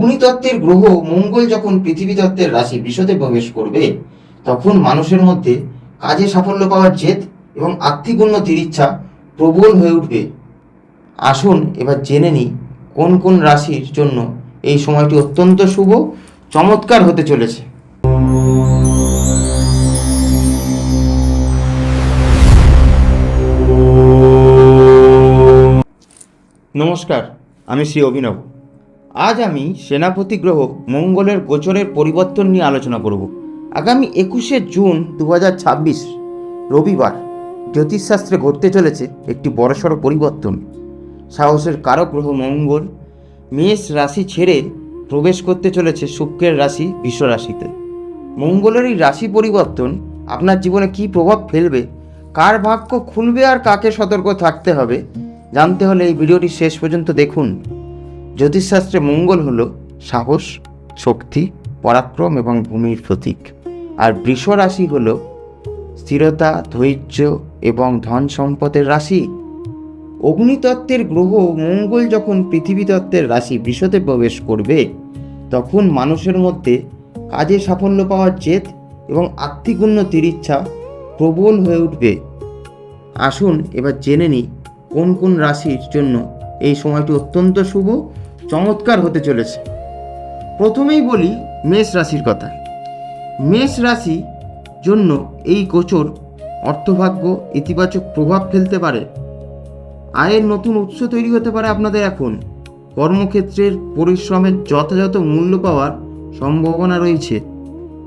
অগ্নিতত্ত্বের গ্রহ মঙ্গল যখন পৃথিবী তত্ত্বের রাশি বৃষতে প্রবেশ করবে, তখন মানুষের মধ্যে কাজে সাফল্য পাওয়ার জেদ এবং আর্থিক উন্নতির ইচ্ছা প্রবল হয়ে উঠবে। আসুন এবার জেনে নিই কোন কোন রাশির জন্য এই সময়টি অত্যন্ত শুভ, চমৎকার হতে চলেছে। নমস্কার, আমি শ্রী অভিনব। আজ আমি সেনাপতি গ্রহ মঙ্গলের গোচরের পরিবর্তন নিয়ে আলোচনা করব। আগামী 21শে জুন 2026 রবিবার জ্যোতিষশাস্ত্রে ঘটতে চলেছে একটি বড়সড় পরিবর্তন। সাহসের কারক গ্রহ মঙ্গল মেষ রাশি ছেড়ে প্রবেশ করতে চলেছে শুক্রের রাশি বৃষ রাশিতে। মঙ্গলের এই রাশি পরিবর্তন আপনার জীবনে কী প্রভাব ফেলবে, কার ভাগ্য খুলবে আর কাকে সতর্ক থাকতে হবে, জানতে হলে এই ভিডিওটি শেষ পর্যন্ত দেখুন। জ্যোতিষশাস্ত্রে মঙ্গল হলো সাহস, শক্তি, পরাক্রম এবং ভূমির প্রতীক, আর বৃষ রাশি হলো স্থিরতা, ধৈর্য এবং ধন সম্পদের রাশি। অগ্নিতত্ত্বের গ্রহ মঙ্গল যখন পৃথিবী তত্ত্বের রাশি বৃষতে প্রবেশ করবে, তখন মানুষের মধ্যে কাজে সাফল্য পাওয়ার জেদ এবং আর্থিক উন্নতির ইচ্ছা প্রবল হয়ে উঠবে। আসুন এবার জেনে নিই কোন কোন রাশির জন্য এই সময়টি অত্যন্ত শুভ, চমৎকার হতে চলেছে। প্রথমেই বলি মেষ রাশির কথা। মেষ রাশি জন্য এই গোচর অর্থভাগ্য ইতিবাচক প্রভাব ফেলতে পারে। আয়ের নতুন উৎস তৈরি হতে পারে আপনাদের। এখন কর্মক্ষেত্রের পরিশ্রমের যথাযথ মূল্য পাওয়ার সম্ভাবনা রয়েছে,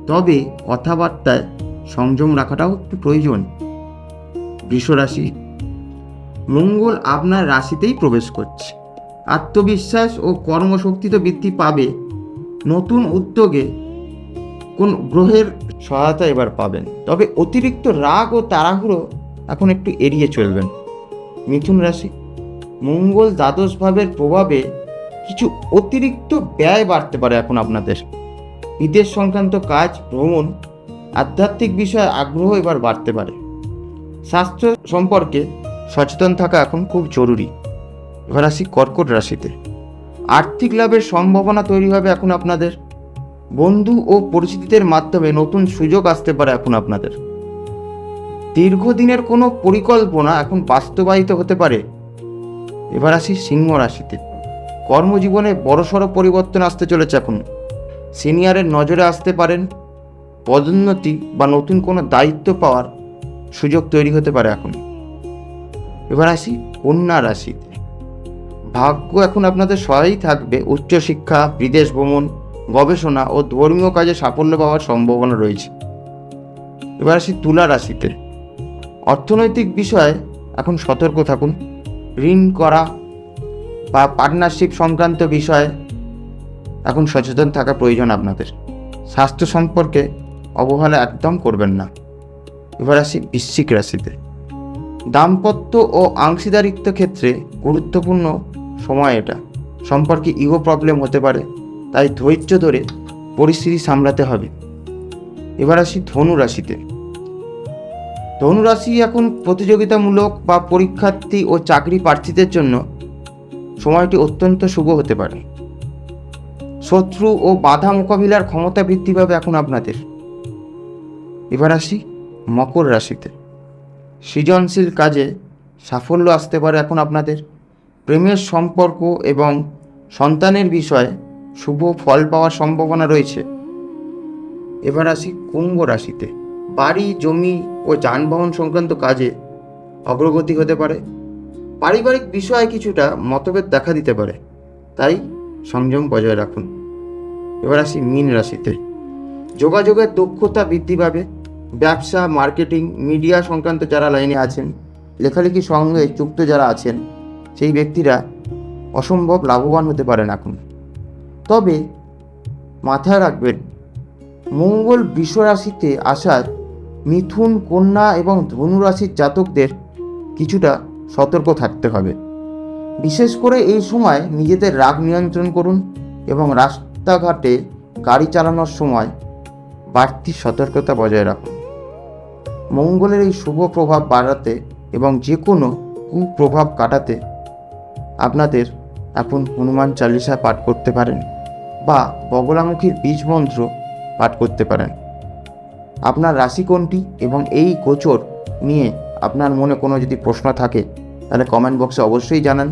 তবে কথাবার্তায় সংযম রাখাটাও একটু প্রয়োজন। বৃষ রাশি, মঙ্গল আপনার রাশিতেই প্রবেশ করছে। আত্মবিশ্বাস ও কর্মশক্তি তো বৃদ্ধি পাবে। নতুন উদ্যোগে কোন গ্রহের সহায়তা এবার পাবেন, তবে অতিরিক্ত রাগ ও তাড়াহুড়ো এখন একটু এড়িয়ে চলবেন। মিথুন রাশি, মঙ্গল দ্বাদশ ভাবের প্রভাবে কিছু অতিরিক্ত ব্যয় বাড়তে পারে এখন আপনাদের। বিদেশ সংক্রান্ত কাজ, ভ্রমণ, আধ্যাত্মিক বিষয়ে আগ্রহ এবার বাড়তে পারে। স্বাস্থ্য সম্পর্কে সচেতন থাকা এখন খুব জরুরি। এবার আসি কর্কট রাশিতে। আর্থিক লাভের সম্ভাবনা তৈরি হবে এখন আপনাদের। বন্ধু ও পরিচিতিদের মাধ্যমে নতুন সুযোগ আসতে পারে এখন আপনাদের। দীর্ঘদিনের কোনো পরিকল্পনা এখন বাস্তবায়িত হতে পারে। এবার আসি সিংহ রাশিতে। কর্মজীবনে বড়সড় পরিবর্তন আসতে চলেছে এখন। সিনিয়রের নজরে আসতে পারেন। পদোন্নতি বা নতুন কোনো দায়িত্ব পাওয়ার সুযোগ তৈরি হতে পারে এখন। এবার আসি কন্যা রাশিতে। ভাগ্য এখন আপনাদের সহায়ই থাকবে। উচ্চশিক্ষা, বিদেশ ভ্রমণ, গবেষণা ও ধর্মীয় কাজে সাফল্য পাওয়ার সম্ভাবনা রয়েছে। এবার আসি তুলা রাশিতে। অর্থনৈতিক বিষয়ে এখন সতর্ক থাকুন। ঋণ করা বা পার্টনারশিপ সংক্রান্ত বিষয়ে এখন সচেতন থাকা প্রয়োজন আপনাদের। স্বাস্থ্য সম্পর্কে অবহেলা একদম করবেন না। এবার আসি বৃশ্চিক রাশিতে। দাম্পত্য ও অংশীদারিত্ব ক্ষেত্রে গুরুত্বপূর্ণ সময় এটা। সম্পর্কে ইগো প্রবলেম হতে পারে, তাই ধৈর্য ধরে পরিস্থিতি সামলাতে হবে। এবার আসি ধনু রাশিতে। ধনু রাশি এখন প্রতিযোগিতামূলক বা পরীক্ষার্থী ও চাকরি প্রার্থীদের জন্য সময়টি অত্যন্ত শুভ হতে পারে। শত্রু ও বাধা মোকাবিলার ক্ষমতা বৃদ্ধি পাবে এখন আপনাদের। এবার আসি মকর রাশিতে। সৃজনশীল কাজে সাফল্য আসতে পারে এখন আপনাদের। প্রেমের সম্পর্ক এবং সন্তানের বিষয়ে শুভ ফল পাওয়ার সম্ভাবনা রয়েছে। এবার আসি কুম্ভ রাশিতে। বাড়ি, জমি ও যানবাহন সংক্রান্ত কাজে অগ্রগতি হতে পারে। পারিবারিক বিষয়ে কিছুটা মতভেদ দেখা দিতে পারে, তাই সংযম বজায় রাখুন। এবার আসি মীন রাশিতে। যোগাযোগের দক্ষতা বৃদ্ধি পাবে। ব্যবসা, মার্কেটিং, মিডিয়া সংক্রান্ত যারা লাইনে আছেন, লেখালেখির সঙ্গে যুক্ত যারা আছেন, সেই ব্যক্তিরা অসম্ভব লাভবান হতে পারেন এখন। তবে মাথায় রাখবেন, মঙ্গল বৃষ রাশিতে আসার মিথুন, কন্যা এবং ধনু রাশির জাতকদের কিছুটা সতর্ক থাকতে হবে। বিশেষ করে এই সময় নিজেদের রাগ নিয়ন্ত্রণ করুন এবং রাস্তাঘাটে গাড়ি চালানোর সময় বাড়তি সতর্কতা বজায় রাখুন। মঙ্গলের এই শুভ প্রভাব বাড়াতে এবং যে কোনো কুপ্রভাব কাটাতে আপনাদের এখন হনুমান চালিসা পাঠ করতে পারেন। বা বগলামুখীর বীজ মন্ত্র পাঠ করতে পারেন। আপনার রাশি কোনটি এবং এই গোচর নিয়ে আপনার মনে কোনো যদি প্রশ্ন থাকে তাহলে কমেন্ট বক্সে অবশ্যই জানান।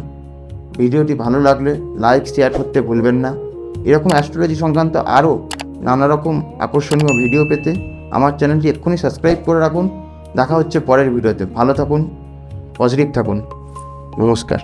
ভিডিওটি ভালো লাগলে লাইক শেয়ার করতে ভুলবেন না। এরকম অ্যাস্ট্রোলজি সংক্রান্ত আরও নানা রকম আকর্ষণীয় ভিডিও পেতে আমার চ্যানেলটি এক্ষুনি সাবস্ক্রাইব করে রাখুন। দেখা হচ্ছে পরের ভিডিওতে। ভালো থাকুন, পজিটিভ থাকুন। নমস্কার।